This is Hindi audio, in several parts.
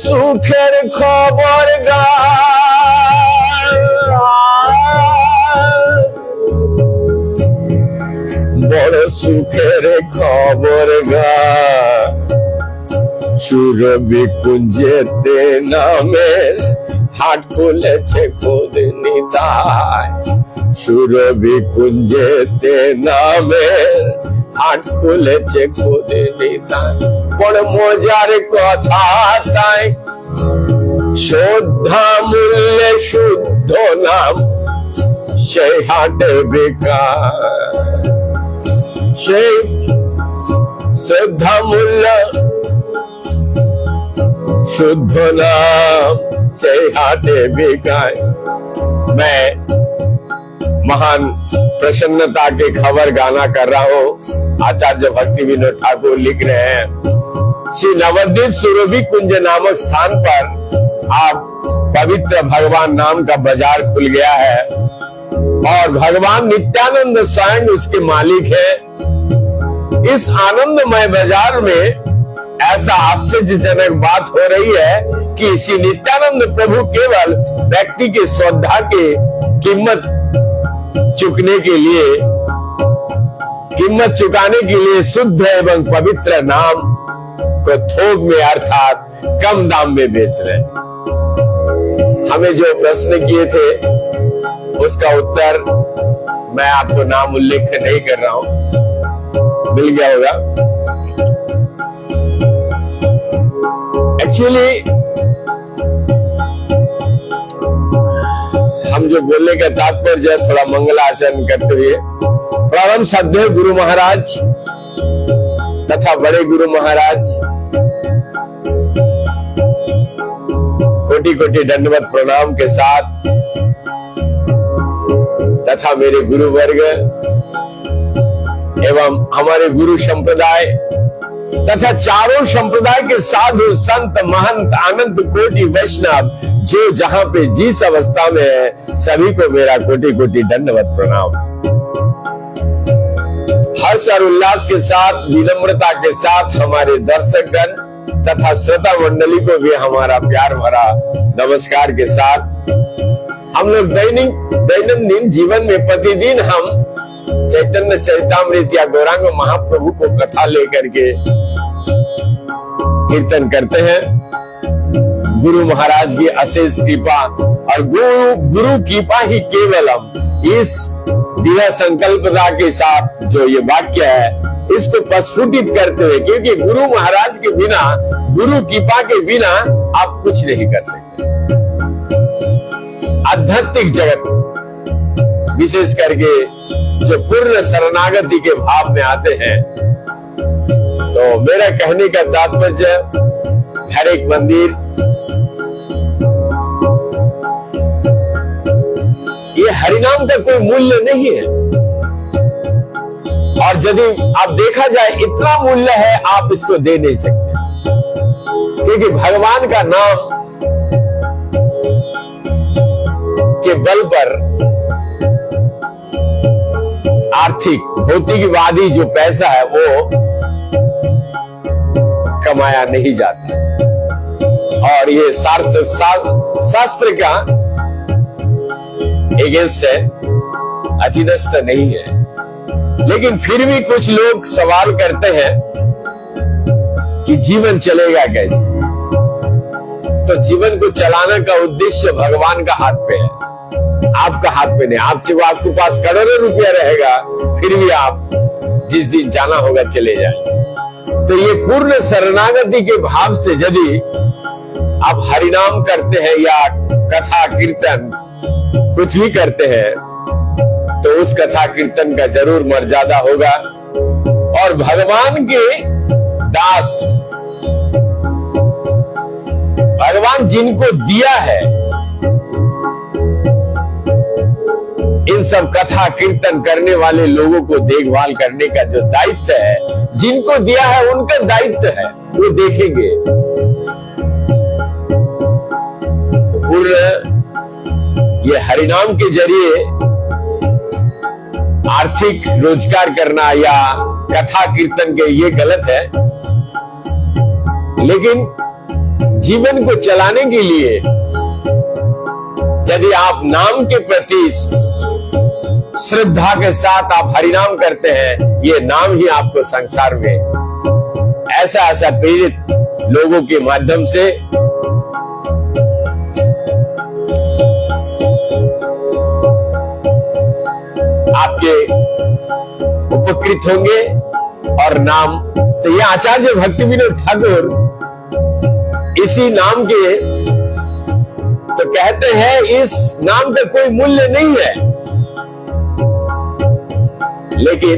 সুখের খবর বড় সুখের খবর সুরভি কুঞ্জেতে নামের হাট খুলেছে খোদ নিতাই সুরভি কুঞ্জেতে নামের হাট খুলেছে খোদ নিতাই বড় মজার কথা তাই শ্রদ্ধা মূল্যে শুদ্ধ নাম সেই হাটে বেকার সেই শ্রদ্ধা মূল্য शुद्ध नाम से हाटे बिकाए। मैं महान प्रसन्नता के खबर गाना कर रहा हूँ। आचार्य भक्ति विनोद ठाकुर लिख रहे हैं, श्री नवद्वीप सुरभि कुंज नामक स्थान पर आप पवित्र भगवान नाम का बाजार खुल गया है और भगवान नित्यानंद स्वयं उसके मालिक है। इस आनंदमय बाजार में ऐसा आश्चर्यजनक बात हो रही है कि श्री नित्यानंद प्रभु केवल व्यक्ति के श्रद्धा के कीमत चुकाने के लिए शुद्ध एवं पवित्र नाम को थोक में अर्थात कम दाम में बेच रहे हैं। हमें जो प्रश्न किए थे उसका उत्तर मैं आपको नाम उल्लेख नहीं कर रहा हूं, मिल गया होगा। एक्चुअली हम जो बोलने का तात्पर्य है थोड़ा मंगलाचरण करते हुए परम श्रद्धेय गुरु महाराज तथा बड़े गुरु महाराज कोटि कोटि दंडवत प्रणाम के साथ तथा मेरे गुरु वर्ग एवं हमारे गुरु संप्रदाय तथा चारों संप्रदाय के साधु संत महंत अनंत कोटि वैष्णव जो जहां पे जिस अवस्था में है सभी को मेरा कोटि कोटि दंडवत प्रणाम। हर्ष और उल्लास के साथ विनम्रता के साथ हमारे दर्शकगण तथा श्रोता मंडली को भी हमारा प्यार भरा नमस्कार के साथ हम लोग दैनंदिन जीवन में प्रतिदिन हम चैतन्य चरितामृत या गौरांग महाप्रभु को कथा लेकर के कीर्तन करते हैं। गुरु महाराज की अशेष कृपा और गुरु कृपा ही केवलम इस दृढ़ संकल्पता के साथ जो ये वाक्य है इसको प्रस्फुटित करते हुए, क्योंकि गुरु महाराज के बिना गुरु कृपा के बिना आप कुछ नहीं कर सकते। आध्यात्मिक जगत विशेष करके जो पूर्ण शरणागति के भाव में आते हैं, तो मेरा कहने का तात्पर्य हर एक मंदिर ये हरिनाम का कोई मूल्य नहीं है और यदि आप देखा जाए इतना मूल्य है आप इसको दे नहीं सकते, क्योंकि भगवान का नाम के बल पर आर्थिक भौतिकवादी जो पैसा है वो कमाया नहीं जाता और ये शास्त्र का एगेंस्ट है, अधीनस्थ नहीं है। लेकिन फिर भी कुछ लोग सवाल करते हैं कि जीवन चलेगा कैसे, तो जीवन को चलाने का उद्देश्य भगवान का हाथ पे है, आपका हाथ में नहीं। आपके पास करोड़ों रुपया रहेगा फिर भी आप जिस दिन जाना होगा चले जाए। तो ये पूर्ण शरणागति के भाव से यदि आप हरिनाम करते हैं या कथा कीर्तन कुछ भी करते हैं तो उस कथा कीर्तन का जरूर मर्यादा होगा और भगवान के दास भगवान जिनको दिया है इन सब कथा कीर्तन करने वाले लोगों को देखभाल करने का जो दायित्व है, जिनको दिया है उनका दायित्व है, वो देखेंगे। तो पूर्ण ये हरिनाम के जरिए आर्थिक रोजगार करना या कथा कीर्तन के ये गलत है, लेकिन जीवन को चलाने के लिए यदि आप नाम के प्रति श्रद्धा के साथ आप हरिनाम करते हैं, ये नाम ही आपको संसार में ऐसा ऐसा प्रेरित लोगों के माध्यम से आपके उपकृत होंगे। और नाम तो ये आचार्य भक्ति विनोद ठाकुर इसी नाम के तो कहते हैं, इस नाम का कोई मूल्य नहीं है, लेकिन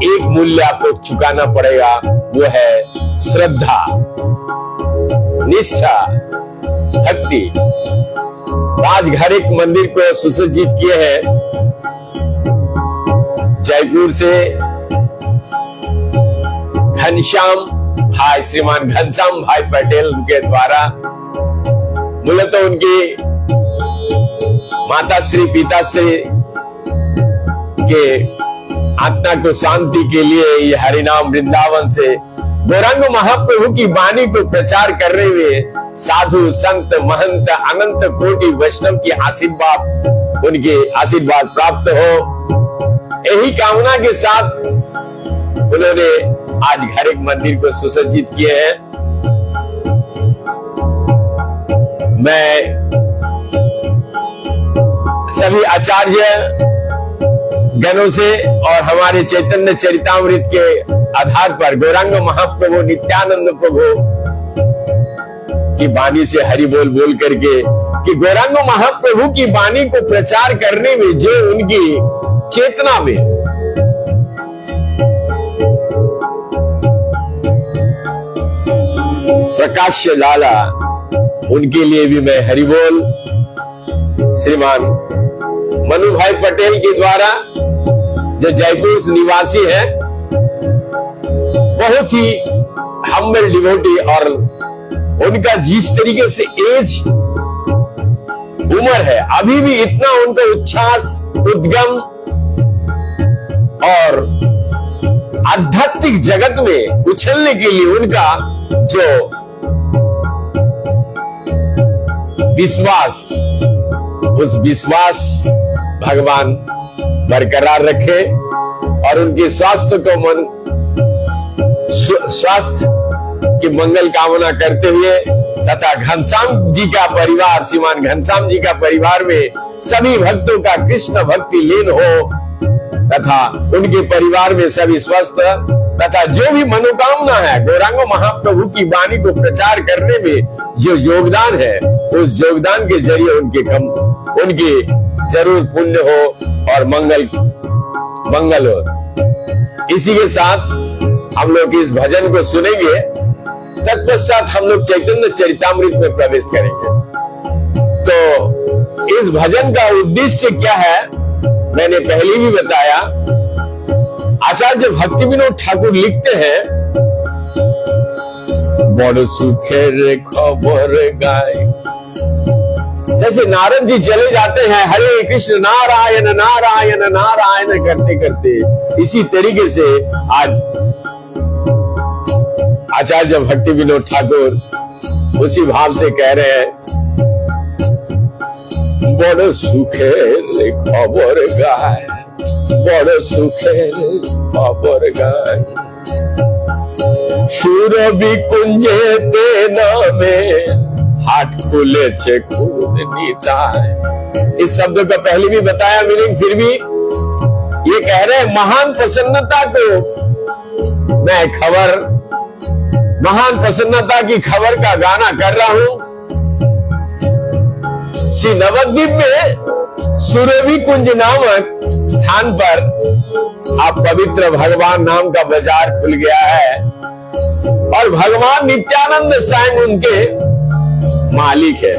एक मूल्य आपको चुकाना पड़ेगा, वो है श्रद्धा, निष्ठा, भक्ति। आज घर एक मंदिर को सुसज्जित किए हैं जयपुर से घनश्याम भाई, श्रीमान घनश्याम भाई पटेल के द्वारा। मूलतः उनकी माता श्री पिता श्री के आत्मा को शांति के लिए ये हरिनाम वृंदावन से गौरांग महाप्रभु की वाणी को प्रचार करने में साधु संत महंत अनंत कोटि वैष्णव की आशीर्वाद, उनके आशीर्वाद प्राप्त हो, यही कामना के साथ उन्होंने आज घर एक मंदिर को सुसज्जित किए हैं। मैं सभी आचार्य गणों से और हमारे चैतन्य चरितामृत के आधार पर गौरांग महाप्रभु नित्यानंद प्रभु की वाणी से हरि बोल बोल करके कि गौरांग महाप्रभु की वाणी को प्रचार करने में जो उनकी चेतना में प्रकाश लाला, उनके लिए भी मैं हरि बोल श्रीमान मनु भाई पटेल के द्वारा, जो जयपुर निवासी है, बहुत ही हम्बल डिवोटी, और उनका जिस तरीके से एज उम्र है, अभी भी इतना उनका उच्छ्वास, उद्गम और आध्यात्मिक जगत में उछलने के लिए उनका जो विश्वास, उस विश्वास भगवान बरकरार रखे और उनके स्वास्थ्य को स्वास्थ्य की मंगल कामना करते हुए, तथा घनश्याम जी का परिवार, श्रीमान घनश्याम जी का परिवार में सभी भक्तों का कृष्ण भक्ति लीन हो, तथा उनके परिवार में सभी स्वस्थ, तथा जो भी मनोकामना है गौरांग महाप्रभु की वाणी को प्रचार करने में जो योगदान है, उस योगदान के जरिए उनके जरूर पुण्य हो और मंगल हो। इसी के साथ हम लोग इस भजन को सुनेंगे, तत्पश्चात हम लोग चैतन्य चरितामृत में प्रवेश करेंगे। तो इस भजन का उद्देश्य क्या है, मैंने पहले भी बताया। आचार्य भक्ति विनोद ठाकुर लिखते हैं, बड़ सुखेर खबर गाय। जैसे नारद जी चले जाते हैं हरे कृष्ण नारायण नारायण नारायण करते करते, इसी तरीके से आज आचार्य भक्ति विनोद ठाकुर उसी भाव से कह रहे हैं, बड़ सुखेर खबर गाय, बड़ सुखेर खबर गाय, सुरभि कुंजे ते नामे हाट खुले छे खुद निताय। इस शब्द का पहले भी बताया मीनिंग, फिर भी ये कह रहे हैं महान प्रसन्नता को मैं महान प्रसन्नता की खबर का गाना कर रहा हूं। श्री नवद्वीप में सुरभि कुंज नामक स्थान पर आप पवित्र भगवान नाम का बाजार खुल गया है और भगवान नित्यानंद स्वयं उनके मालिक है।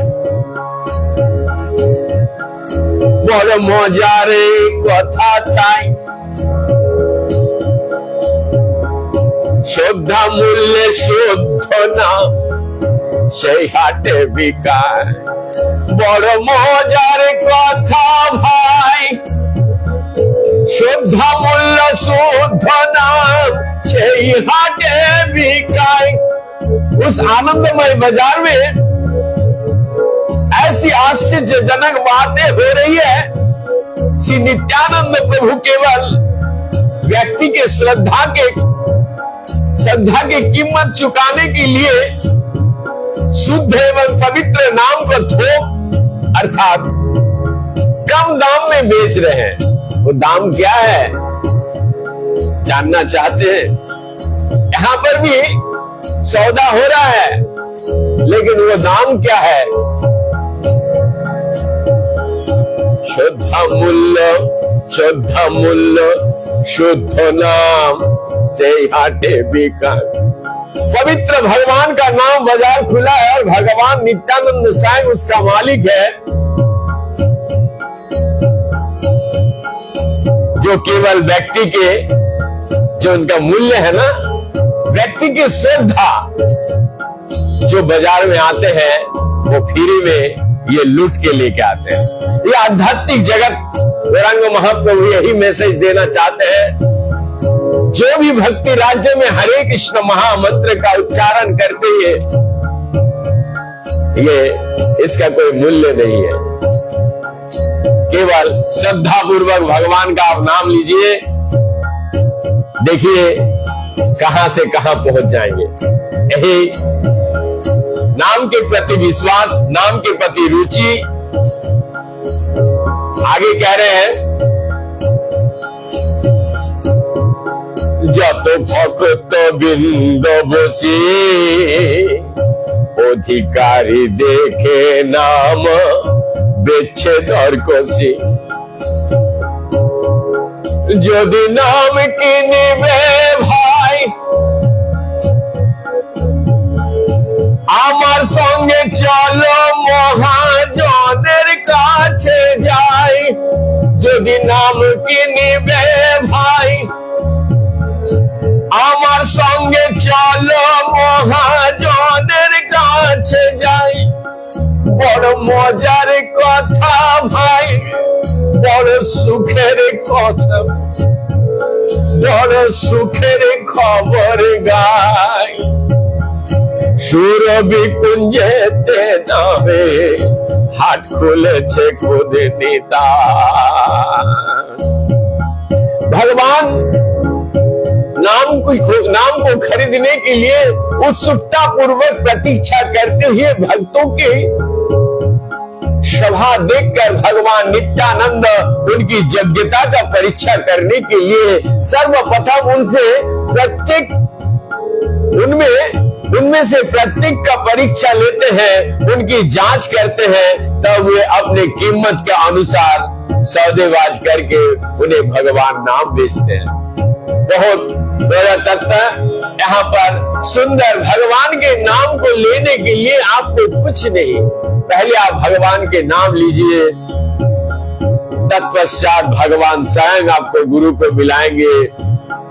बड़ मजारे कथा ताई श्रद्धा मूल्य शुद्ध नाम সেই হাটে বিকায়, বড় মজার কথা ভাই, শ্রদ্ধা মূল্য শুদ্ধ নাম সেই হাটে বিকায়। उस आनंदमय बाजार में ऐसी आश्चर्यजनक बातें हो रही है। श्री नित्यानंद प्रभु केवल व्यक्ति के श्रद्धा की कीमत चुकाने के लिए शुद्ध एवं पवित्र नाम को थोक अर्थात कम दाम में बेच रहे हैं। वो दाम क्या है जानना चाहते हैं? यहां पर भी सौदा हो रहा है, लेकिन वो दाम क्या है? शुद्ध मूल्य शुद्ध नाम से हाटे बिका। पवित्र भगवान का नाम बाजार खुला है और भगवान नित्यानंद स्वयं उसका मालिक है, जो केवल व्यक्ति के जो उनका मूल्य है ना, व्यक्ति की श्रद्धा जो बाजार में आते हैं वो फ्री में ये लूट के लेके आते हैं। ये आध्यात्मिक जगत गौरांग महाप्रभु यही मैसेज देना चाहते हैं। जो भी भक्ति राज्य में हरे कृष्ण महामंत्र का उच्चारण करते हैं, ये इसका कोई मूल्य नहीं है। केवल श्रद्धा पूर्वक भगवान का आप नाम लीजिए, देखिए कहां से कहां पहुंच जाएंगे। यही नाम के प्रति विश्वास, नाम के प्रति रुचि। आगे कह रहे हैं, যত ভক্ত বৃন্দ বসি অধিকারী দেখে নাম বেছে দর কষি। যদি নাম কিনিবে ভাই আমার সঙ্গে চলো মহাজনের কাছে যাই। যদি নাম কিনিবে ভাই আমার সঙ্গে চলো মহাজনের কাছে যাই। বড় মজার কথা ভাই, বড় সুখের কথা, বড় সুখের খবর গাই। সুরভি কুঞ্জেতে নামে হাট খুলেছে खुद निदान। भगवान नाम को खरीदने के लिए उत्सुकता पूर्वक प्रतीक्षा करते हुए भक्तों की सभा देखकर भगवान नित्यानंद उनकी योग्यता का परीक्षा करने के लिए सर्वप्रथम उनमें से प्रत्येक का परीक्षा लेते हैं, उनकी जांच करते हैं, तब वे अपने कीमत के अनुसार सौदेबाज करके उन्हें भगवान नाम बेचते हैं। बहुत बड़ा तत्व यहाँ पर सुंदर। भगवान के नाम को लेने के लिए आपको कुछ नहीं, पहले आप भगवान के नाम लीजिए, तत्पश्चात भगवान स्वयं आपको गुरु को मिलाएंगे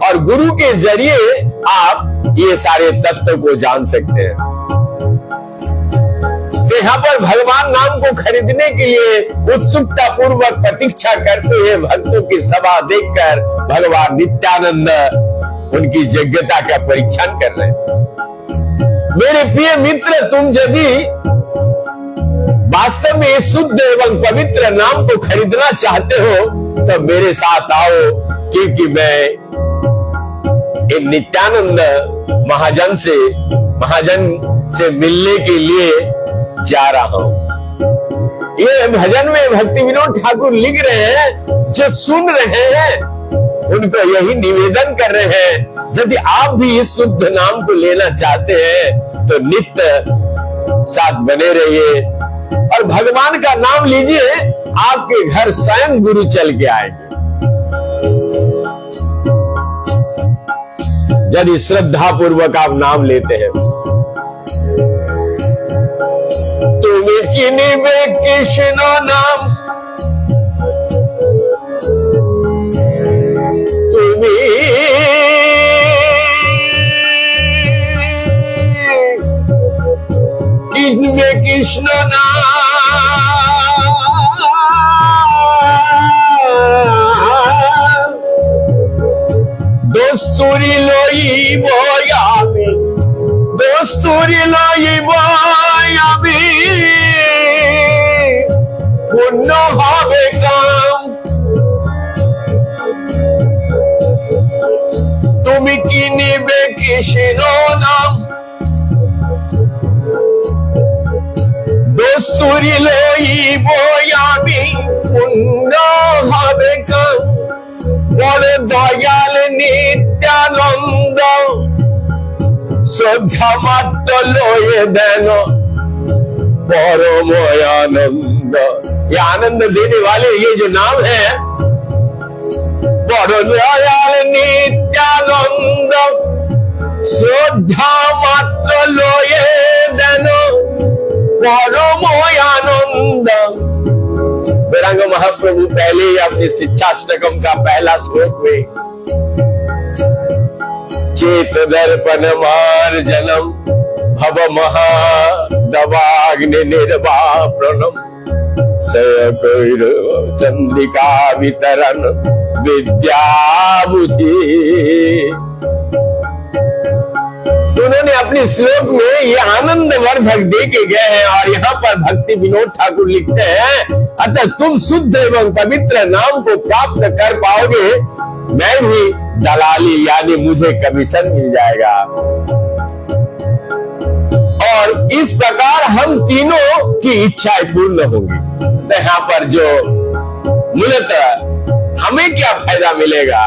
और गुरु के जरिए आप ये सारे तत्व को जान सकते हैं। तो यहाँ पर भगवान नाम को खरीदने के लिए उत्सुकता पूर्वक प्रतीक्षा करते हुए भक्तों की सभा देखकर भगवान नित्यानंद उनकी योग्यता का परीक्षण कर रहे हैं। मेरे प्रिय मित्र, तुम यदि वास्तव में शुद्ध एवं पवित्र नाम को खरीदना चाहते हो तो मेरे साथ आओ, क्योंकि मैं इन नित्यानंद महाजन से मिलने के लिए जा रहा हूं। ये भजन में भक्ति विनोद ठाकुर लिख रहे हैं, जो सुन रहे हैं उनको यही निवेदन कर रहे हैं, यदि आप भी इस शुद्ध नाम को लेना चाहते हैं तो नित्य साथ बने रहिए और भगवान का नाम लीजिए, आपके घर स्वयं गुरु चल के आएंगे। यदि श्रद्धा पूर्वक आप नाम लेते हैं। तुम्हें चिनिबे कृष्ण नाम, तुम्हें किनबे कृष्ण नाम, दोस्तुरी लइब আমি দস্তুরি লইব আমি পূর্ণ হবে কাম, তুমি কিনিবে কৃষ্ণ নাম, দস্তুরি লইব আমি পূর্ণ হবে কাম, বলে দয়াল নিত্যানন্দ শ্রদ্ধা মাত্র লয়ে দেন परम आनंद। ये आनंद देने वाले ये जो नाम है, बड़ दयाल नित्यानंद श्रद्धा मात्र लोये देन परम आनंद। बेरंग महाप्रभु पहले ही अपनी शिक्षाष्टकम का पहला श्लोक में चेत दर्पण मार्जनम भव महा दवाग्नि निर्वापणम सयकैर चंडिका वितरण विद्या बुद्धि। उन्होंने अपने श्लोक में ये आनंद वर्धक दे के गए हैं और यहाँ पर भक्ति विनोद ठाकुर लिखते हैं, अतः तुम शुद्ध एवं पवित्र नाम को प्राप्त कर पाओगे, मैं भी दलाली यानी मुझे कमीशन मिल जाएगा। और इस प्रकार हम तीनों की इच्छाएं पूर्ण होंगी। तो यहाँ पर जो मूलतः हमें क्या फायदा मिलेगा,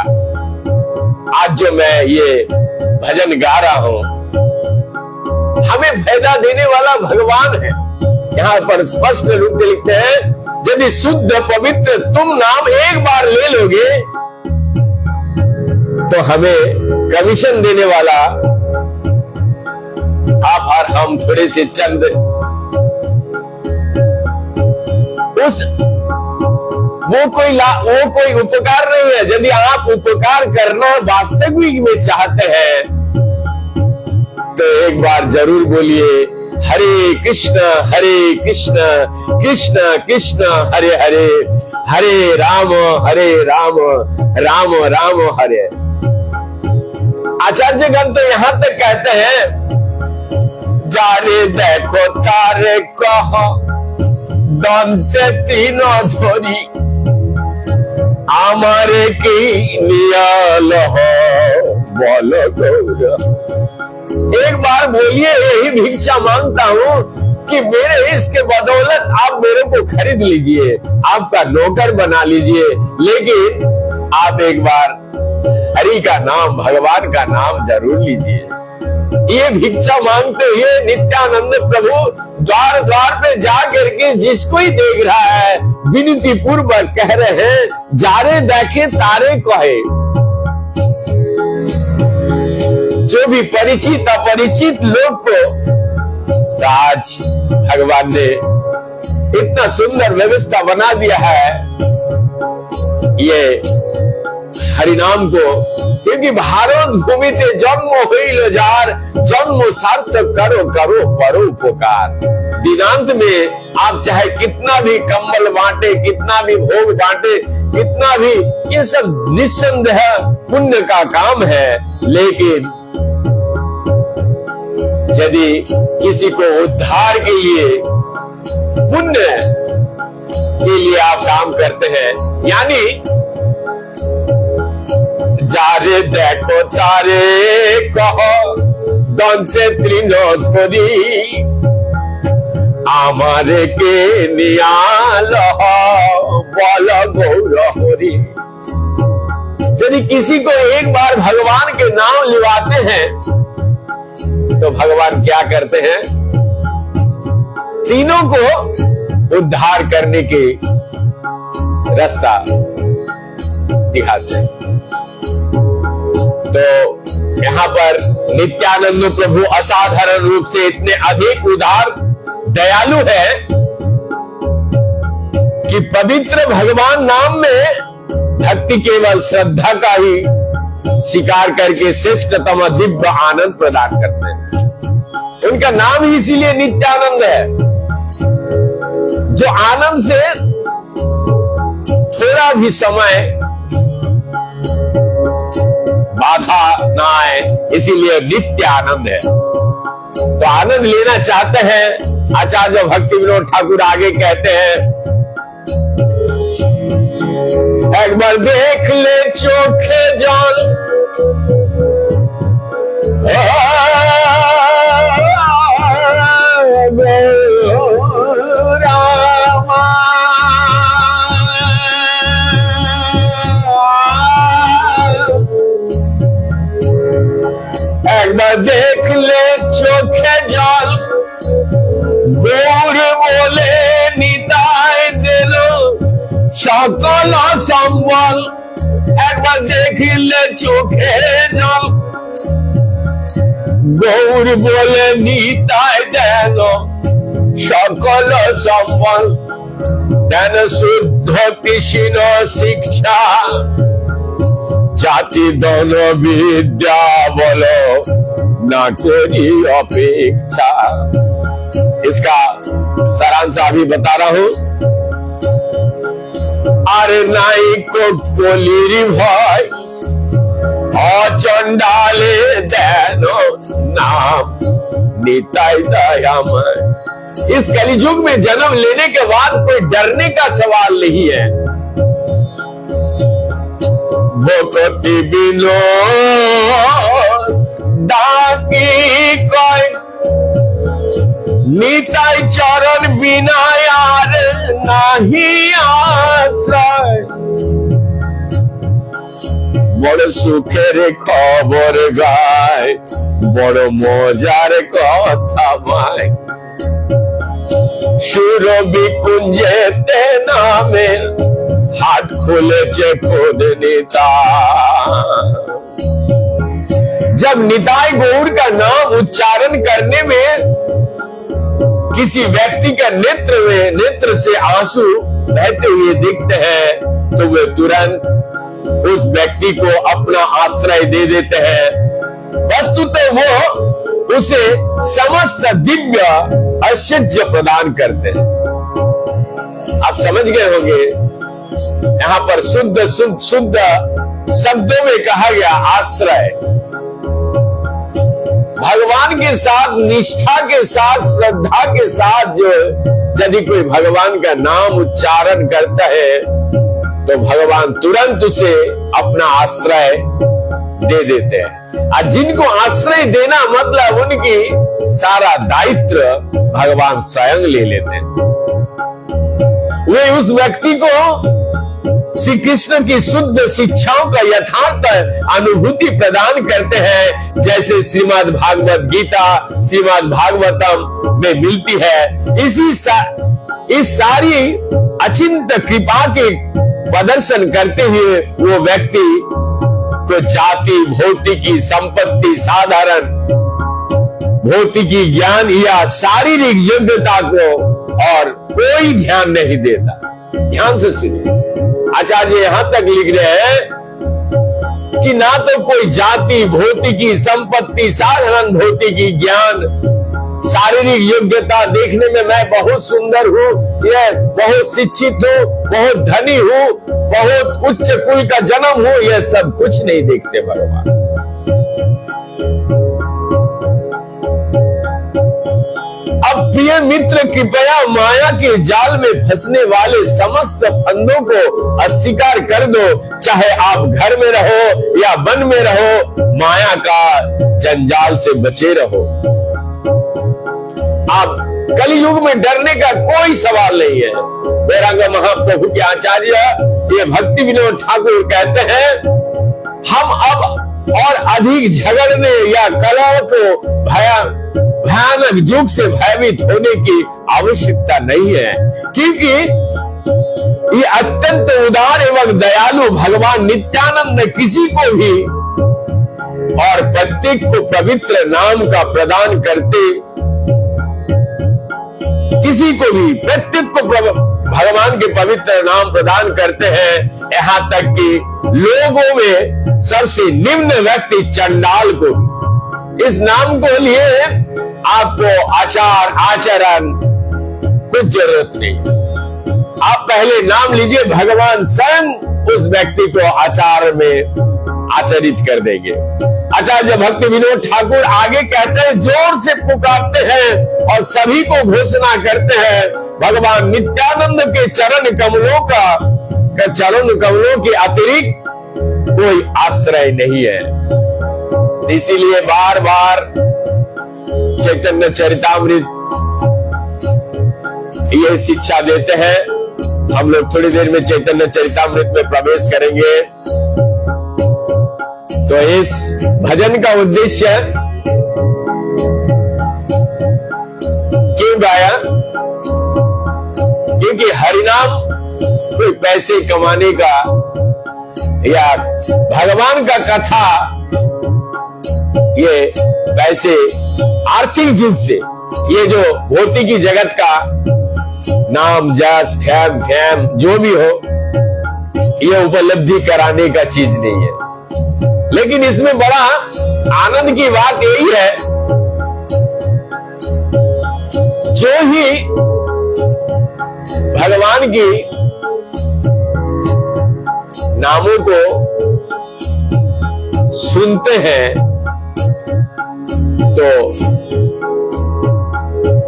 आज जो मैं ये भजन गा रहा हूं, हमें फायदा देने वाला भगवान है। यहाँ पर स्पष्ट रूप से लिखते हैं, यदि शुद्ध पवित्र तुम नाम एक बार ले लोगे तो हमें कमीशन देने वाला आप और हम थोड़े से चंद उस वो कोई उपकार नहीं है। यदि आप उपकार करना वास्तविक में चाहते हैं तो एक बार जरूर बोलिए हरे कृष्ण कृष्ण कृष्ण हरे हरे, हरे राम राम राम हरे। आचार्य गण तो यहां तक कहते हैं, जारे देखो तारे कह दंते तीनों धोरी आमारे की नियाल हो बोल गौर। एक बार बोलिए यही भिक्षा मांगता हूँ कि मेरे इसके बदौलत आप मेरे को खरीद लीजिए, आपका नौकर बना लीजिए, लेकिन आप एक बार हरि का नाम भगवान का नाम जरूर लीजिए। ये भिक्षा मांगते हुए नित्यानंद प्रभु द्वार द्वार पे जा करके जिसको ही देख रहा है विनती पूर्वक कह रहे हैं, जारे देखे तारे कहे। जो भी परिचित अपरिचित लोग को आज भगवान ने इतना सुंदर व्यवस्था बना दिया है ये हरिनाम को, क्योंकि भारत भूमि से जन्म हुई जार जन्म सार्थक करो करो परोपकार। दिनांत में आप चाहे कितना भी कंबल बांटे, कितना भी भोग बांटे, कितना भी, ये सब निस्संदेह पुण्य का काम है, लेकिन यदि किसी को उद्धार के लिए पुण्य के लिए आप काम करते हैं, यानी जारे देखो तारे कहो दंते त्रिनोधरी आमारे के नियाल बल गौर हरि। यदि किसी को एक बार भगवान के नाम लिवाते हैं तो भगवान क्या करते हैं, तीनों को उद्धार करने की रास्ता दिखाते हैं। तो यहाँ पर नित्यानंद प्रभु असाधारण रूप से इतने अधिक उदार दयालु है कि पवित्र भगवान नाम में भक्ति केवल श्रद्धा का ही स्वीकार करके श्रेष्ठतम दिव्य आनंद प्रदान करते हैं। उनका नाम ही इसीलिए नित्यानंद है, जो आनंद से थोड़ा भी समय बाधा ना आए, इसीलिए नित्य आनंद है। तो आनंद लेना चाहते हैं। आचार्य भक्ति विनोद ठाकुर आगे कहते हैं, एक बार देख ले चोखे जल रामा, एक बार देख ले चोखे जल गौर बोले निताय दिलो सकल संबल। एक बार देख ले चोखे जल गौर बोले निताय दिलो सकल संबल। देन शुद्ध कृष्ण शिक्षा जाति दल विद्या बोलो ना कोई अपेक्षा। इसका सारांश अभी बता रहा हूं। अरे नाई को कोलीरी भाई चंडाले देनो नाम निताय दयामय। इस कलियुग में जन्म लेने के बाद कोई डरने का सवाल नहीं है। भक्ति बिनो डाकी कोई निताय चरण बिना यार नहीं आश्रय। बड़ सुखेर खबर गाय बड़ मजार कथा माय। सुर बिकुंजेते नामे हाथ खुलेছে खुद निताय। जब निताय गौर का नाम उच्चारण करने में किसी व्यक्ति का नेत्र से आंसू बहते हुए दिखते हैं तो वे तुरंत उस व्यक्ति को अपना आश्रय दे देते हैं। वस्तुतः वो उसे समस्त दिव्य ऐश्वर्य प्रदान करते हैं। आप समझ गए होंगे, यहाँ पर शुद्ध शब्दों में कहा गया आश्रय। भगवान के साथ निष्ठा के साथ श्रद्धा के साथ जो यदि कोई भगवान का नाम उच्चारण करता है तो भगवान तुरंत उसे अपना आश्रय दे देते हैं। और जिनको आश्रय देना मतलब उनकी सारा दायित्व भगवान स्वयं ले लेते हैं। वे उस व्यक्ति को श्री कृष्ण की शुद्ध शिक्षाओं का यथार्थ अनुभूति प्रदान करते हैं, जैसे श्रीमद् भागवत गीता श्रीमद् भागवतम में मिलती है। इस सारी अचिंत कृपा के प्रदर्शन करते हुए वो व्यक्ति को जाति भौतिकी संपत्ति साधारण भौतिकी ज्ञान या शारीरिक योग्यता को और कोई ध्यान नहीं देता। ध्यान से सुनिए, आचार्य यहां तक लिख रहे हैं कि ना तो कोई जाति भौतिकी संपत्ति साधारण भौतिकी ज्ञान शारीरिक योग्यता देखने में मैं बहुत सुंदर हूँ, यह बहुत शिक्षित हूँ, बहुत धनी हूँ, बहुत उच्च कुल का जन्म हूँ, यह सब कुछ नहीं देखते भगवान। अब प्रिय मित्र कृपया माया के जाल में फंसने वाले समस्त फंदों को अस्वीकार कर दो। चाहे आप घर में रहो या वन में रहो, माया का जंजाल से बचे रहो। आप कलियुग में डरने का कोई सवाल नहीं है। वैराग्य महाप्रभु के आचार्य ये भक्ति विनोद ठाकुर कहते हैं, हम अब और अधिक झगड़ने या कलह को भयानक युग से भयभीत होने की आवश्यकता नहीं है, क्योंकि ये अत्यंत उदार एवं दयालु भगवान नित्यानंद किसी को भी और प्रत्येक को पवित्र नाम का प्रदान करते, किसी को भी प्रत्येक को भगवान के पवित्र नाम प्रदान करते हैं। यहाँ तक कि लोगों में सबसे निम्न व्यक्ति चंडाल को भी इस नाम को लिए आपको आचरण कुछ जरूरत नहीं। आप पहले नाम लीजिए, भगवान स्वयं उस व्यक्ति को आचार में आचरित कर देंगे। आचार्य भक्ति विनोद ठाकुर आगे कहते हैं, जोर से पुकारते हैं और सभी को घोषणा करते हैं, भगवान नित्यानंद के चरण कमलों के अतिरिक्त कोई आश्रय नहीं है। इसीलिए बार बार चैतन्य चरितामृत ये शिक्षा देते हैं। हम लोग थोड़ी देर में चैतन्य चरितामृत में प्रवेश करेंगे। तो इस भजन का उद्देश्य क्यों गाया? क्योंकि हरिनाम कोई पैसे कमाने का या भगवान का कथा ये पैसे आर्थिक रूप से, ये जो भौतिकी जगत का नाम जस फैम जो भी हो, ये उपलब्धि कराने का चीज नहीं है। लेकिन इसमें बड़ा आनंद की बात यही है, जो ही भगवान की नामों को सुनते हैं तो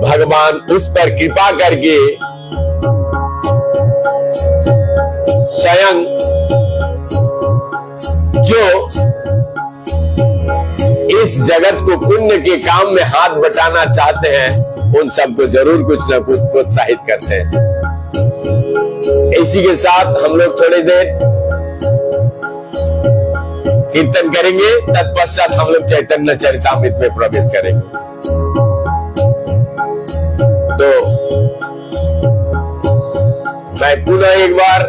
भगवान उस पर कृपा करके स्वयं जो इस जगत को पुण्य के काम में हाथ बटाना चाहते हैं, उन सबको जरूर कुछ न कुछ प्रोत्साहित करते हैं। इसी के साथ हम लोग थोड़ी देर कीर्तन करेंगे, तत्पश्चात हम लोग चैतन्य चरितामृत में प्रवेश करेंगे। तो मैं पुनः एक बार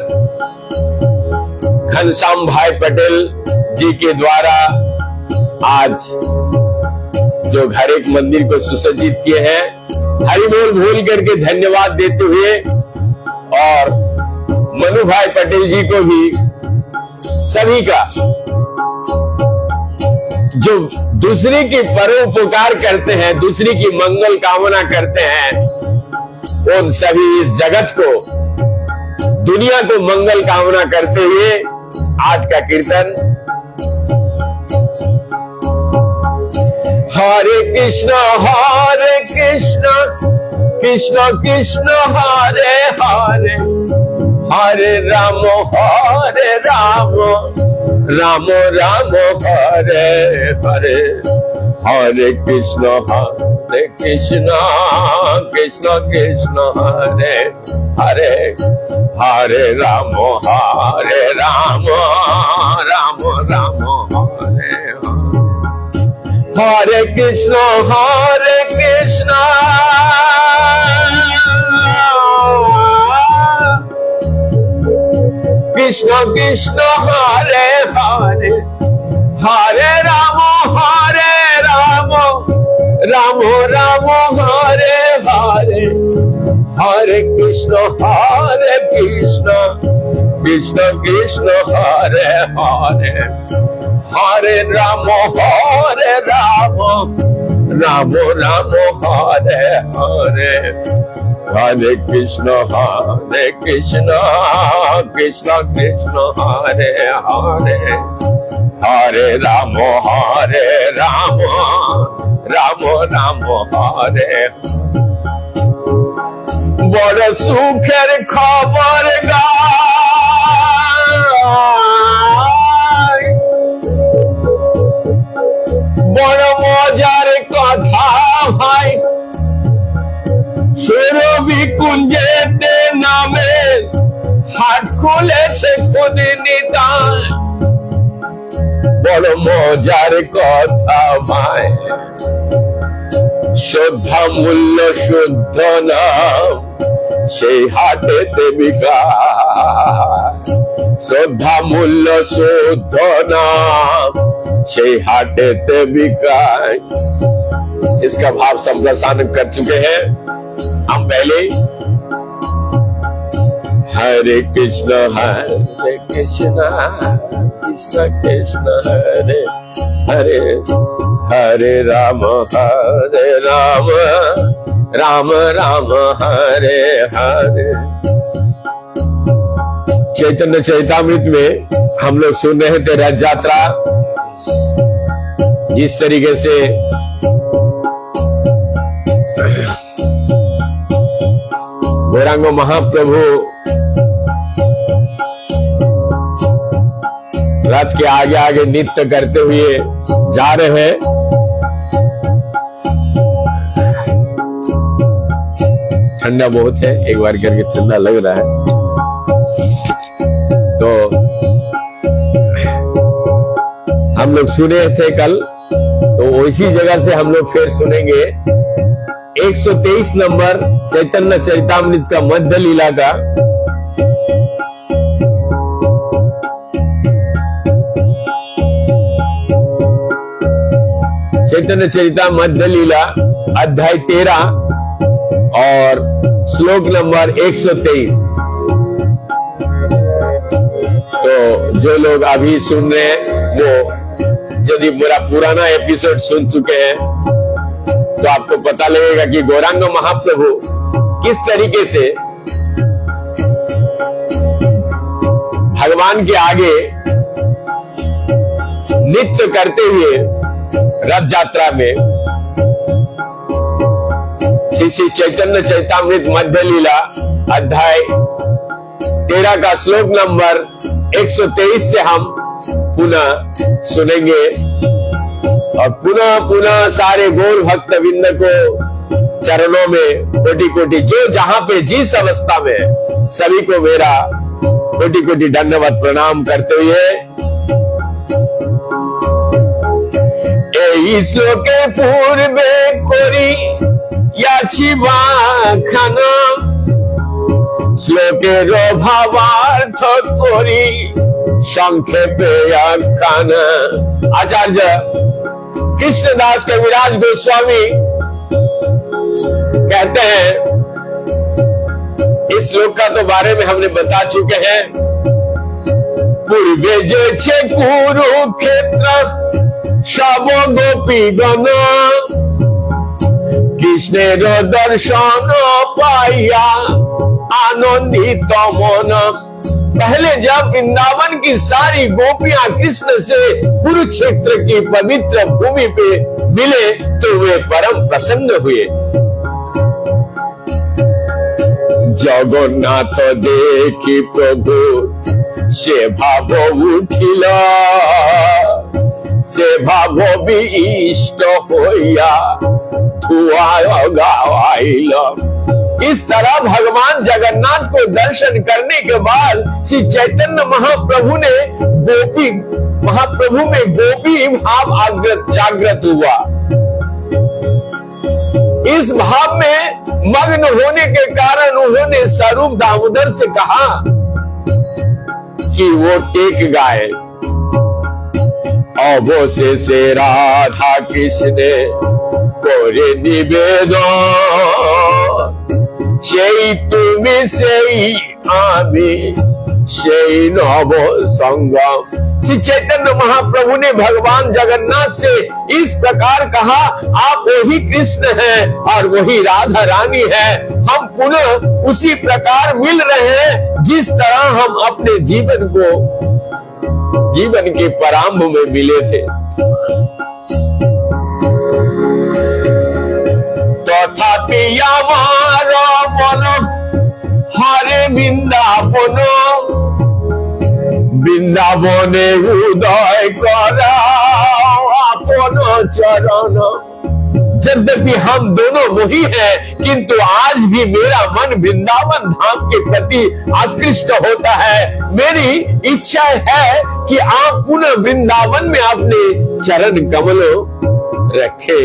घनश्याम भाई पटेल जी के द्वारा आज जो घर एक मंदिर को सुसज्जित किए हैं, हरि बोल करके धन्यवाद देते हुए, और मनु भाई पटेल जी को भी, सभी का जो दूसरे की परोपकार करते हैं, दूसरे की मंगल कामना करते हैं, उन सभी इस जगत को, दुनिया को मंगल कामना करते हुए आज का कीर्तन हरे कृष्ण कृष्ण कृष्ण हरे हरे, हरे राम राम राम हरे हरे, हरे कृष्ण कृष्ण कृष्ण हरे हरे, हरे राम राम राम हरे हरे, हरे कृष्ण कृष्ण कृष्ण हरे हरे, हरे राम राम राम हरे हरे, हरे कृष्ण कृष्ण कृष्ण हरे हरे, हरे राम राम हरे हरे, हरे कृष्ण कृष्ण कृष्ण हरे हरे, हरे राम राम हरे। बड़ सुखेर खबर बड़ मजार कथा भाई, सुरभि कुंजेते नामे हाट खुलेছে নিতাই, বড় মজার কথা ভাই, শ্রদ্ধা মূল্য শুদ্ধ নাম সেই হাটেতে বিকায়, শ্রদ্ধা মূল্য শুদ্ধ নাম সেই হাটেতে বিকায়। इसका भाव संप्रसारण कर चुके हैं हम पहले। हरे कृष्ण कृष्ण कृष्ण हरे हरे, हरे राम राम राम हरे हरे। चैतन्य चरितामृत में हम लोग सुन रहे थे रथ यात्रा, जिस तरीके से गौरांग महाप्रभु रथ के आगे आगे नृत्य करते हुए जा रहे हैं। ठंडा बहुत है, एक बार करके ठंडा लग रहा है। तो हम लोग सुने थे कल, तो उसी जगह से हम लोग फिर सुनेंगे 123 नंबर चैतन्य चरितामृत का मध्य लीला का चैतन्य चरिता मध्य लीला अध्याय 13 और श्लोक नंबर 123। तो जो लोग अभी सुन रहे हैं वो यदि मेरा पुराना एपिसोड सुन चुके हैं तो आपको पता लगेगा कि गौरांग महाप्रभु किस तरीके से भगवान के आगे नृत्य करते हुए रथ यात्रा में श्री चैतन्य चरितामृत मध्य लीला अध्याय 13 का श्लोक नंबर 123 से हम पुनः सुनेंगे और पुनः सारे गौर भक्त विंद को चरणों में कोटि कोटि, जो जहां पे जिस अवस्था में, सभी को मेरा कोटि कोटि धन्यवाद प्रणाम करते हुए এই শ্লোকে পূর্বে করি ইয়াছি বাখানা শ্লোকের ভাবার্থ করি সংক্ষেপে আখ্যানা। आचार्य कृष्णदास कविराज गोस्वामी कहते हैं, इस श्लोक का तो बारे में हमने बता चुके हैं। पूर्वे जे छे कुरुक्षेत्र सब गोपी गण कृष्णेर दर्शन पाइया आनंदित मन। पहले जब वृंदावन की सारी गोपियां कृष्ण से कुरुक्षेत्र की पवित्र भूमि पे मिले तो वे परम प्रसन्न हुए। जगन्नाथ देखी प्रभु से भाव उठिला से भाव भी इष्ट होया धुआ गावाइला। इस तरह भगवान जगन्नाथ को दर्शन करने के बाद श्री चैतन्य महाप्रभु ने महाप्रभु में गोपी भाव जागृत हुआ। इस भाव में मग्न होने के कारण उन्होंने स्वरूप दामोदर से कहा कि वो टेक गाए। अवशेषे से राधा कृष्ण करे निवेदन সেই তুমি সেই আমি সেই नव संगम। श्री चैतन्य महाप्रभु ने भगवान जगन्नाथ से इस प्रकार कहा, आप वही कृष्ण हैं और वही राधा रानी है। हम पुनः उसी प्रकार मिल रहे हैं जिस तरह हम अपने जीवन के प्रारंभ में मिले थे। तथापि আমার মন হরে বৃন্দাবন বৃন্দাবনে হৃদয় করাও আপন চরণ। यद्यपि हम दोनों वही हैं, किंतु आज भी मेरा मन वृंदावन धाम के प्रति आकृष्ट होता है। मेरी इच्छा है कि आप पुनः वृंदावन में अपने चरण कमलों रखे।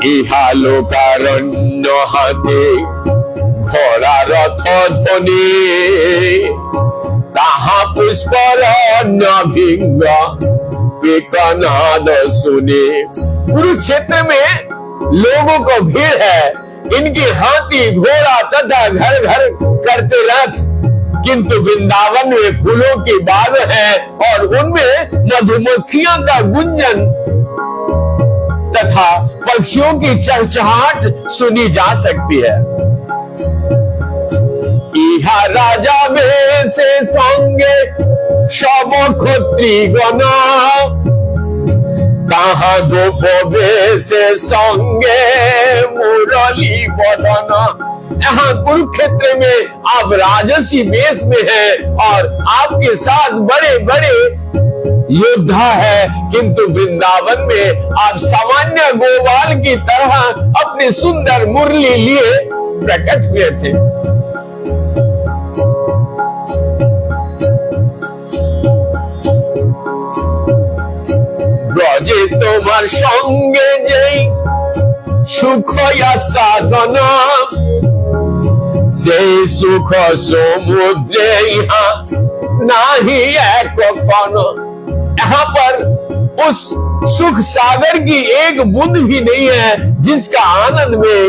इहालोकारण्य हाथे घोड़ा रथ ध्वनि ताहा पुष्पर भिंग पिकनाद सुने। कुरुक्षेत्र में लोगों को भीड़ है, इनकी हाथी घोड़ा तथा घर घर करते रथ, किंतु वृंदावन में फूलों की बाग है और उनमें मधुमक्खियों का गुंजन तथा पक्षियों की चहचहाट सुनी जा सकती है। ইহা রাজা বেশে সঙ্গে সব ক্ষত্রিগণ, তাহা গোপ বেশে সঙ্गे मुरली बदन। यहाँ कुरुक्षेत्र में आप राजसी वेश में हैं और आपके साथ बड़े बड़े योद्धा है, किंतु वृंदावन में आप सामान्य गोपाल की तरह अपनी सुंदर मुरली लिए प्रकट हुए थे। ব্রজে তোমার সঙ্গে যেই সুখ সাধন, সেই সুখ সমুদ্রে ইহা नाही एक कण। यहाँ पर उस सुख सागर की एक बूंद भी नहीं है जिसका आनंद में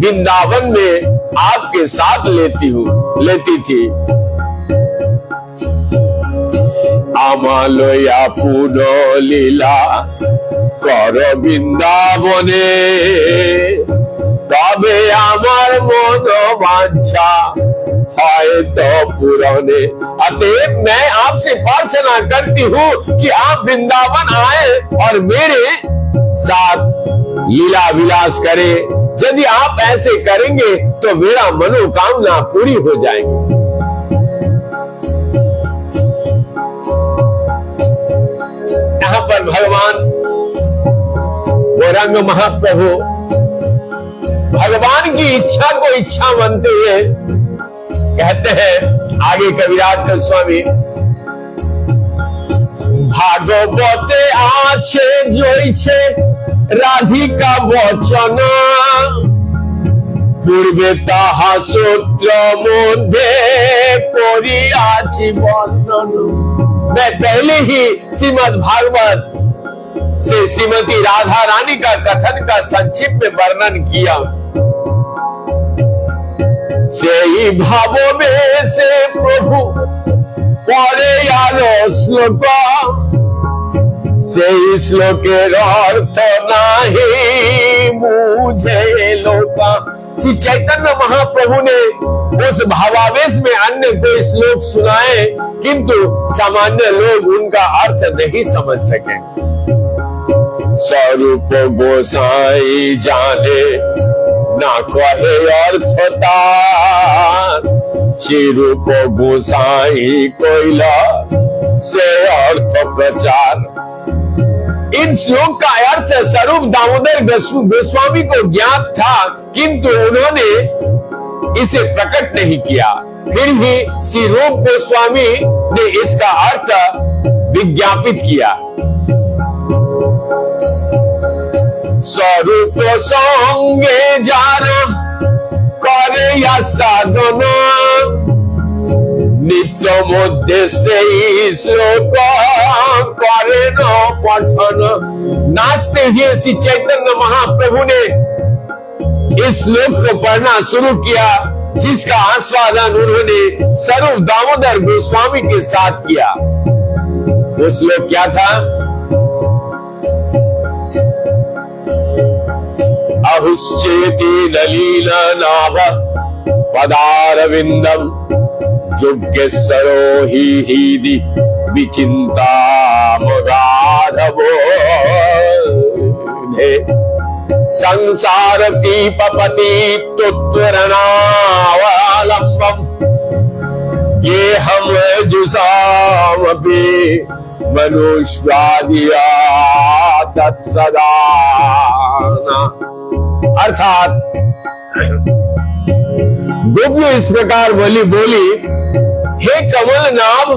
वृंदावन में आपके साथ लेती थी। আমালয়া পুন লীলা কর বৃন্দাবনে, তবে আমার মন বাঞ্छा হয়তো पूरने। अतएव मैं आपसे प्रार्थना करती हूँ कि आप वृंदावन आए और मेरे साथ लीला विलास करें। यदि आप ऐसे करेंगे तो मेरा मनोकामना पूरी हो जाएगी। यहाँ पर भगवान गौरांग महाप्रभु भगवान की इच्छा को इच्छा मानते हुए कहते हैं, आगे कविराज गोस्वामी, भागवते आछे जोइछे राधिका वचन, पूर्वे ताहा सूत्र मध्य करियाछि वर्णन। मैं पहले ही श्रीमद् भागवत से श्रीमती राधा रानी का कथन का संक्षिप्त में वर्णन किया। से ही भावो में से प्रभु परे आलो श्लोक, से ही श्लोकेर अर्थ नाही बुझे लोक। श्री चैतन्य महाप्रभु ने उस भावावेश में अन्य कोई श्लोक सुनाए, किंतु सामान्य लोग उनका अर्थ नहीं समझ सके। स्वरूप गोसाई जाने ना कहे अर्थ तार, श्री रूप गोसाई कोइला से अर्थ प्रचार। इन श्लोक का अर्थ स्वरूप दामोदर गोस्वामी को ज्ञात था, किंतु उन्होंने इसे प्रकट नहीं किया। फिर भी श्री रूप गोस्वामी ने इसका अर्थ विज्ञापित किया। स्वरूप संगे जार करे या साधन, नित्य मध्य से श्लोक करे न पठन। नाचते हुए श्री चैतन्य महाप्रभु ने इस श्लोक को पढ़ना शुरू किया, जिसका आस्वादन उन्होंने स्वरूप दामोदर गोस्वामी के साथ किया। वो श्लोक क्या था? अहुश्चेति ललीला नाभ पदारविंदम, योगेश्वरो ही विचिंता मगाधबोधे, संसार पीपपति तुत्वरणावलंबम, ये हम जुसामपि मनुष्यादिया तत्सदाना। अर्थात गोपियों इस प्रकार बोली, हे कमल नाभ,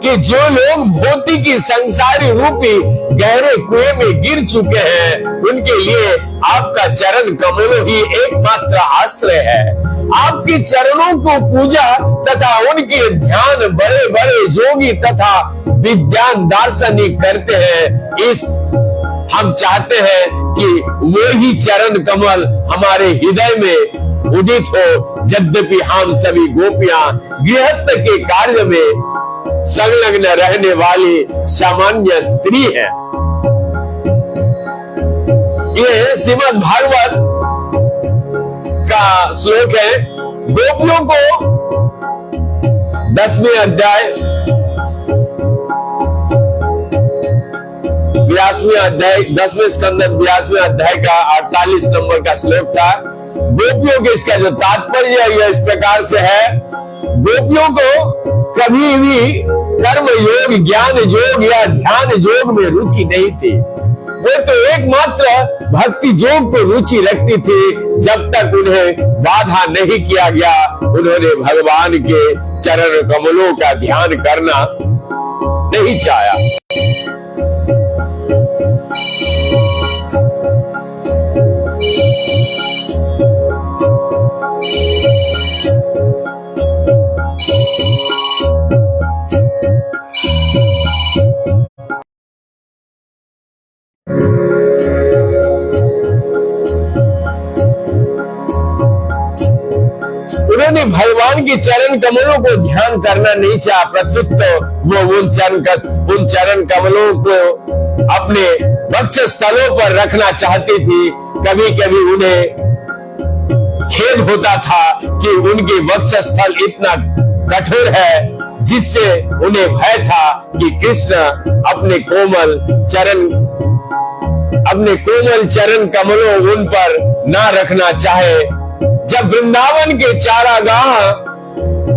कि जो लोग भौतिकी संसारी रूपी गहरे कुएं में गिर चुके हैं, उनके लिए आपका चरण कमलों ही एकमात्र आश्रय है। आपके चरणों को पूजा तथा उनके ध्यान बड़े बड़े योगी तथा विद्वान दार्शनिक करते हैं। हम चाहते हैं कि वो ही चरण कमल हमारे हृदय में उदित हो। यद्यपि हम सभी गोपियां गृहस्थ के कार्य में संलग्न रहने वाली सामान्य स्त्री है। ये श्रीमद् भागवत का श्लोक है। गोपियों को 10वें अध्याय 10वें स्कंद 82वें अध्याय का 48 नंबर का श्लोक था। गोपियों के इसका जो तात्पर्य है इस प्रकार से है, गोपियों को कभी भी कर्म योग, ज्ञान योग या ध्यान योग में रुचि नहीं थी। वो तो एकमात्र भक्ति योग को रुचि रखती थी। जब तक उन्हें बाधा नहीं किया गया, उन्होंने भगवान के चरण कमलों का ध्यान करना नहीं चाहा। उन्होंने भगवान के चरण कमलों को ध्यान करना नहीं चाहा, प्रत्युत वो उन चरण कमलों को अपने वक्ष स्थलों पर रखना चाहती थी। कभी कभी उन्हें खेद होता था कि उनके वक्ष स्थल इतना कठोर है, जिससे उन्हें भय था कि कृष्ण अपने कोमल चरण कमलों उन पर ना रखना चाहे। जब वृंदावन के चारागाह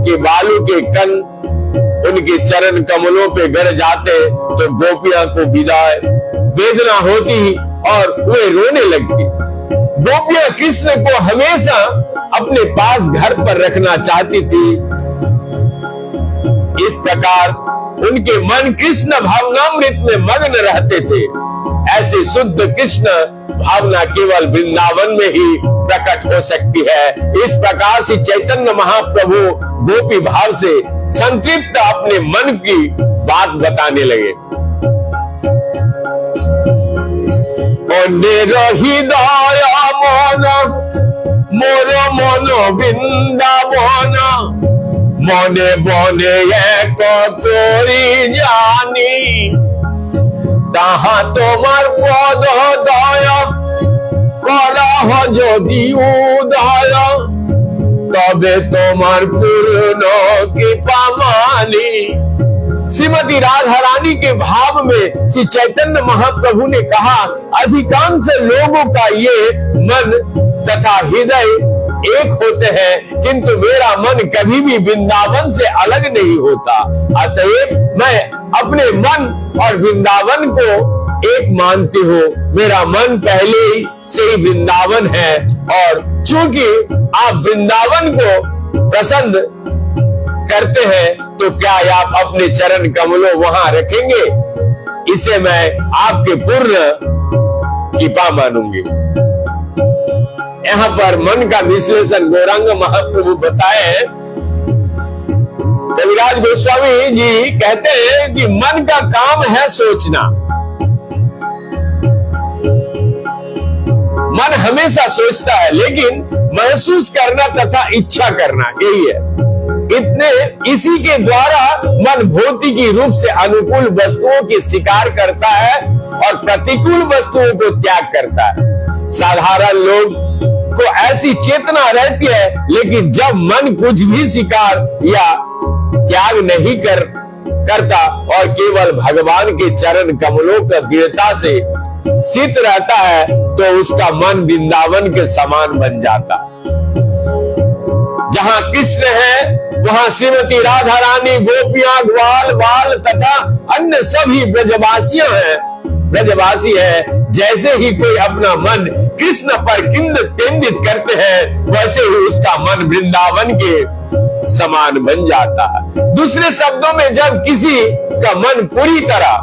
के बालू के कण उनके चरण कमलों पे गिर जाते तो गोपियां को वेदना होती और वे रोने लगती। गोपियां कृष्ण को हमेशा अपने पास घर पर रखना चाहती थी। इस प्रकार उनके मन कृष्ण भावनामृत में मग्न रहते थे। ऐसे शुद्ध कृष्ण भावना केवल वृंदावन में ही प्रकट हो सकती है। इस प्रकार से चैतन्य महाप्रभु गोपी भाव से संतृप्त अपने मन की बात बताने लगे। हृदय मन मोर मन वृंदावन मने बने एक तोरी जानी ताहा তোমার পদ দয় করহ যদি উদয় তবে তোমার পূর্ণ कृपा मानी। श्रीमती राधा रानी के भाव में श्री चैतन्य महाप्रभु ने कहा, अधिकांश लोगों का ये मन तथा हृदय एक होते हैं, किंतु मेरा मन कभी भी वृंदावन से अलग नहीं होता। अतएव मैं अपने मन और वृंदावन को एक मानती हूँ। मेरा मन पहले से ही वृंदावन है और चूंकि आप वृंदावन को पसंद करते हैं तो क्या आप अपने चरण कमलों वहां रखेंगे? इसे मैं आपके पूर्ण कृपा मानूंगी। यहाँ पर मन का विश्लेषण गौरांग महाप्रभु बताए। कविराज गोस्वामी जी कहते हैं कि मन का काम है सोचना। मन हमेशा सोचता है, लेकिन महसूस करना तथा इच्छा करना यही है। इसी के द्वारा मन भौतिकी रूप से अनुकूल वस्तुओं की स्वीकार करता है और प्रतिकूल वस्तुओं को त्याग करता है। साधारण लोग को ऐसी चेतना रहती है, लेकिन जब मन कुछ भी स्वीकार या त्याग नहीं करता और केवल भगवान के चरण कमलों का दृढ़ता से स्थित रहता है तो उसका मन वृंदावन के समान बन जाता। जहां कृष्ण है वहां श्रीमती राधा रानी, गोपियां, ग्वाल बाल तथा अन्य सभी ब्रजवासी है। जैसे ही कोई अपना मन कृष्ण पर केंद्रित करते हैं, वैसे ही उसका मन वृंदावन के समान बन जाता है। दूसरे शब्दों में, जब किसी का मन पूरी तरह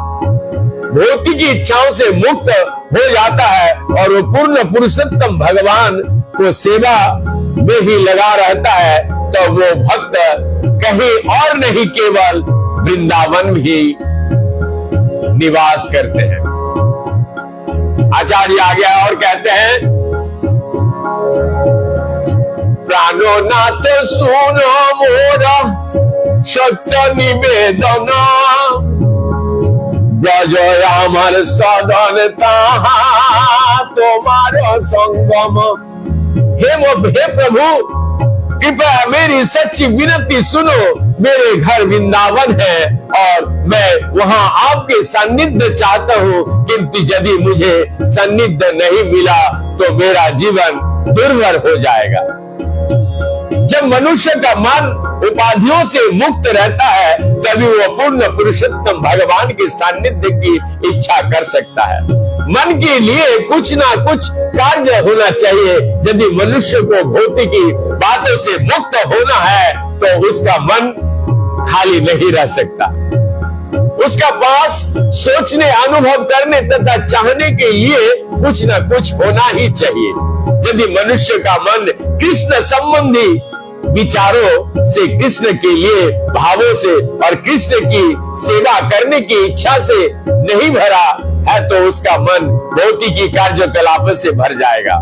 भौतिक इच्छाओं से मुक्त हो जाता है और वो पूर्ण पुरुषोत्तम भगवान को सेवा में ही लगा रहता है, तो वो भक्त कहीं और नहीं केवल वृंदावन ही निवास करते हैं। आचार्य आगे और कहते हैं, प्राणो नाथ सुनो मोरा सत्य निवेदन ब्रज আমার सदन ताहा तुम्हार संगम। हे प्रभु, कृपया मेरी सच्ची विनती सुनो। मेरे घर वृंदावन है और मैं वहां आपके सानिध्य चाहता हूँ, किंतु यदि मुझे सानिध्य नहीं मिला तो मेरा जीवन दुर्भर हो जाएगा। जब मनुष्य का मन उपाधियों से मुक्त रहता है तभी वो पूर्ण पुरुषोत्तम भगवान के सानिध्य की इच्छा कर सकता है। मन के लिए कुछ ना कुछ कार्य होना चाहिए। यदि मनुष्य को भौतिकी बातों से मुक्त होना है तो उसका मन खाली नहीं रह सकता। उसका पास सोचने, अनुभव करने तथा चाहने के लिए कुछ ना कुछ होना ही चाहिए। यदि मनुष्य का मन कृष्ण संबंधी विचारों से, कृष्ण के लिए भावों से और कृष्ण की सेवा करने की इच्छा से नहीं भरा है तो उसका मन भौतिकी कार्यकलापों से भर जाएगा।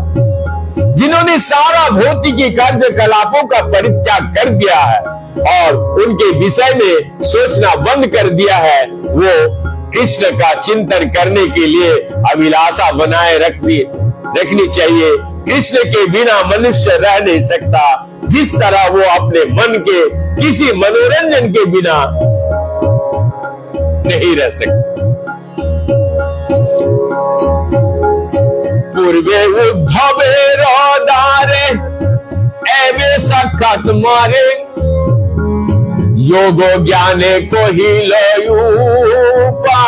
जिन्होंने सारा भौतिकी कार्यकलापों का परित्याग कर दिया है और उनके विषय में सोचना बंद कर दिया है, वो कृष्ण का चिंतन करने के लिए अभिलाषा बनाए रखनी चाहिए। कृष्ण के बिना मनुष्य रह नहीं सकता, जिस तरह वो अपने मन के किसी मनोरंजन के बिना नहीं रह सकता। पूर्वे उद्धवेर दारे एवे सखत मारे, योगो ज्ञाने को ही लयूपा,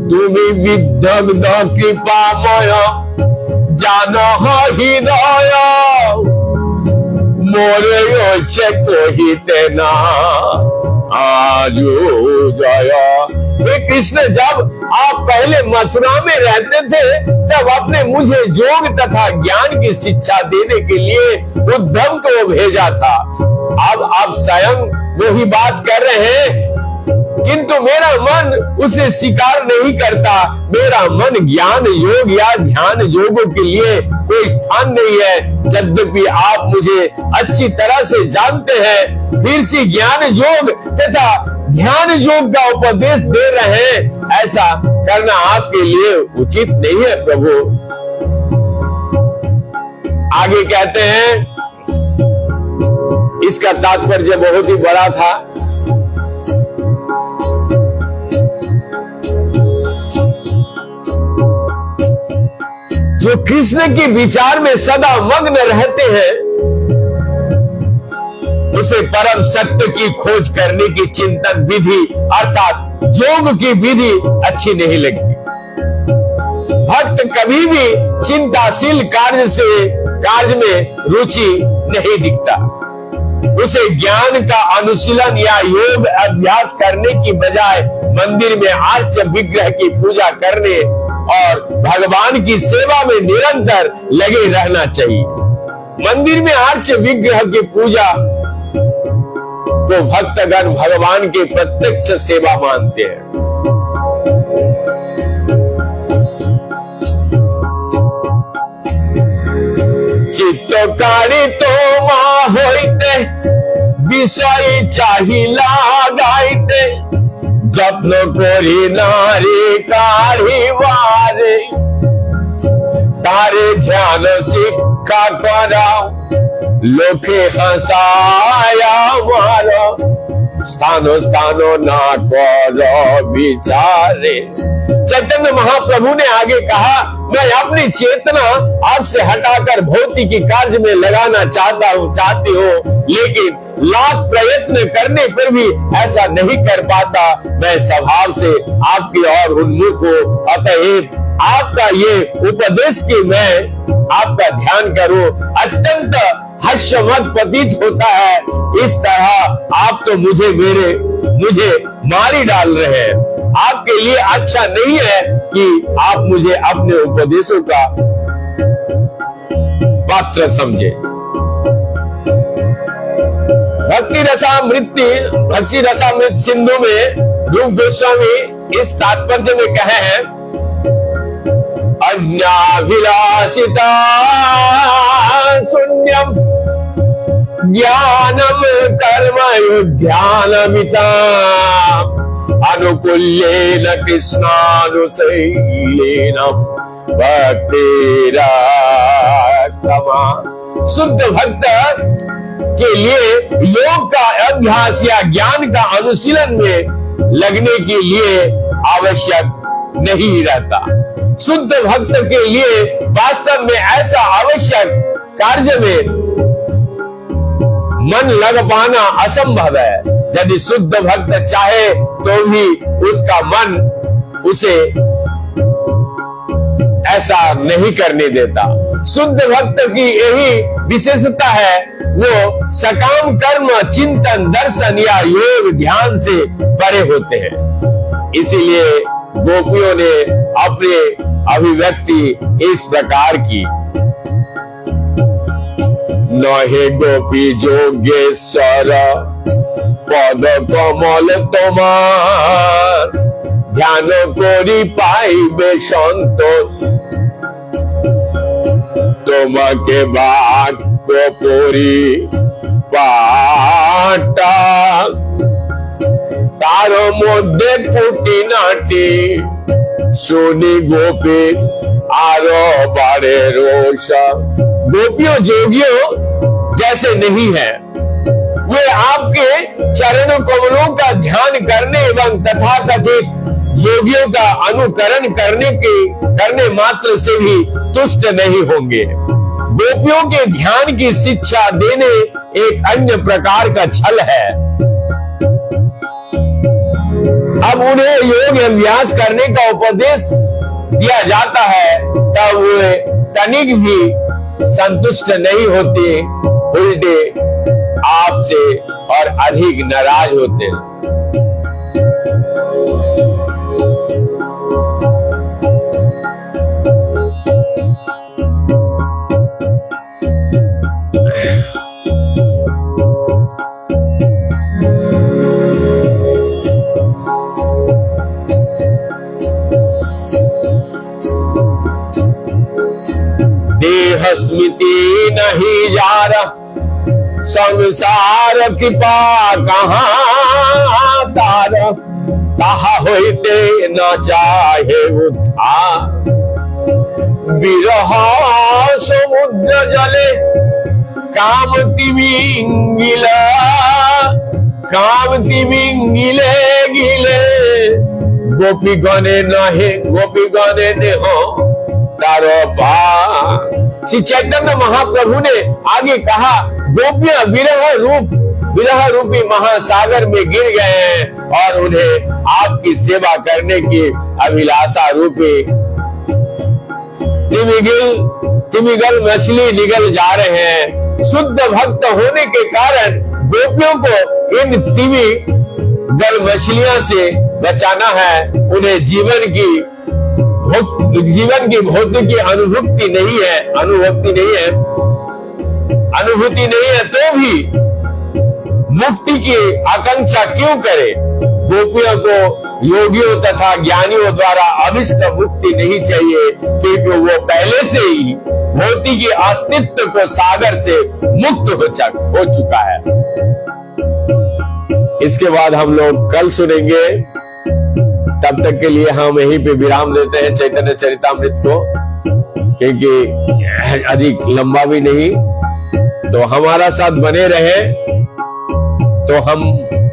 तुम्हें विदग्ध कृपामय जान हृदय, मोरे अच्छे कहिते ना आजुदय। हे कृष्ण, जब आप पहले मथुरा में रहते थे तब आपने मुझे योग तथा ज्ञान की शिक्षा देने के लिए उद्धव को भेजा था। अब आप स्वयं वही बात कर रहे हैं, किंतु मेरा मन उसे स्वीकार नहीं करता। मेरा मन ज्ञान योग या ध्यान योगों के लिए कोई स्थान नहीं है। यद्यपि आप मुझे अच्छी तरह से जानते हैं, फिर से ज्ञान योग तथा ध्यान योग का उपदेश दे रहे हैं। ऐसा करना आपके लिए उचित नहीं है प्रभु। आगे कहते हैं, इसका तात्पर्य बहुत ही बड़ा था। जो कृष्ण के विचार में सदा मग्न रहते हैं, उसे परम सत्य की खोज करने की चिंतन विधि अर्थात योग की विधि अच्छी नहीं लगती। भक्त कभी भी चिंताशील कार्य में रुचि नहीं दिखता। उसे ज्ञान का अनुशीलन या योग अभ्यास करने की बजाय मंदिर में आर्च विग्रह की पूजा करने और भगवान की सेवा में निरंतर लगे रहना चाहिए। मंदिर में आर्च विग्रह की पूजा को भक्तगण भगवान की प्रत्यक्ष सेवा मानते हैं। चित्तकारी तो मां होइते, विषय चाहिला गाइते, যত্ন করি নারী কারিবারে, তারে ধ্যান শিক্ষা করাও, লোকে হাসায়া মারো, স্থান স্থান না करो विचारे। चैतन्य महाप्रभु ने आगे कहा, मैं अपनी चेतना आपसे हटाकर भौतिकी कार्य में लगाना चाहती हूँ, लेकिन लाख प्रयत्न करने पर भी ऐसा नहीं कर पाता। मैं स्वभाव से आपकी ओर उन्मुख हूँ, अतएव आपका ये उपदेश कि मैं आपका ध्यान करूं अत्यंत हास्यमत प्रतीत होता है। इस तरह आप तो मुझे मारी डाल रहे हैं। आपके लिए अच्छा नहीं है कि आप मुझे अपने उपदेशों का पात्र समझे। भक्ति रसामृत सिंधु में रूप गोस्वामी इस तात्पर्य में कहे हैं, अन्याभिलाषिता शून्यम ज्ञानम कर्म ध्यानमिता, अनुकूल्येन कृष्णानुशैलेन भक्तिरात्मा शुद्ध भक्त के लिए योग का अभ्यास या ज्ञान का अनुशीलन में लगने के लिए आवश्यक नहीं रहता। शुद्ध भक्त के लिए वास्तव में ऐसा आवश्यक कार्य में मन लग पाना असंभव है। यदि शुद्ध भक्त चाहे तो भी उसका मन उसे ऐसा नहीं करने देता। शुद्ध भक्त की यही विशेषता है, वो सकाम कर्म चिंतन दर्शन या योग ध्यान से परे होते हैं। इसीलिए गोपियों ने अपने अभिव्यक्ति इस प्रकार की, नहे गोपी जोगेश्वर पद कमल तोमार ध्यान करी पाइबे संतोष তোমাকে বাক্য পরি পাটা তার মধ্যে ফুটি নাটি सुनी गोपी आरो बारे रोशा। गोपियों जोगियों जैसे नहीं है, वे आपके चरण कमलों का ध्यान करने एवं तथाकथित योगियों का अनुकरण करने मात्र से भी तुष्ट नहीं होंगे। गोपियों के ध्यान की शिक्षा देने एक अन्य प्रकार का छल है। अब उन्हें योग अभ्यास करने का उपदेश दिया जाता है, तब वे तनिक भी संतुष्ट नहीं होते, उल्टे आपसे और अधिक नाराज होते हैं। स्मृति नहीं जार संसार कृपा कहाँ तार कहा होते न चाहे उद्धार विरह समुद्र जले काम तिमिंगिले गिले गोपी गणे नहे गोपी गणे ने हो श्री चैतन्य महाप्रभु ने आगे कहा, गोपियां विरह रूपी महासागर में गिर गए हैं और उन्हें आपकी सेवा करने की अभिलाषा रूपी तिमिगल मछली निगल जा रहे हैं। शुद्ध भक्त होने के कारण गोपियों को इन तिमिगल मछलियों से बचाना है। उन्हें जीवन की भौतिक की अनुभूति नहीं है तो भी मुक्ति की आकांक्षा क्यों करे। गोपियों को योगियों तथा ज्ञानियों द्वारा अभिष्ट मुक्ति नहीं चाहिए, क्योंकि वो पहले से ही भौतिक के अस्तित्व को सागर से मुक्त हो चुका है। इसके बाद हम लोग कल सुनेंगे। तब तक के लिए हम यहीं पे विराम देते हैं चैतन्य चरितामृत को, क्योंकि अधिक लंबा भी नहीं। तो हमारा साथ बने रहे तो हम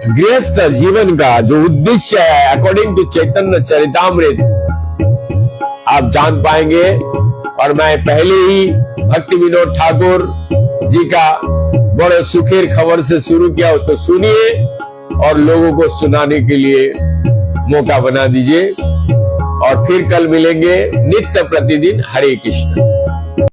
गृहस्थ जीवन का जो उद्देश्य है अकॉर्डिंग टू चैतन्य चरितामृत आप जान पाएंगे। और मैं पहले ही भक्ति विनोद ठाकुर जी का बड़े सुखेर खबर से शुरू किया, उसको सुनिए और लोगों को सुनाने के लिए मौका बना दीजिए। और फिर कल मिलेंगे नित्य प्रतिदिन। हरे कृष्ण।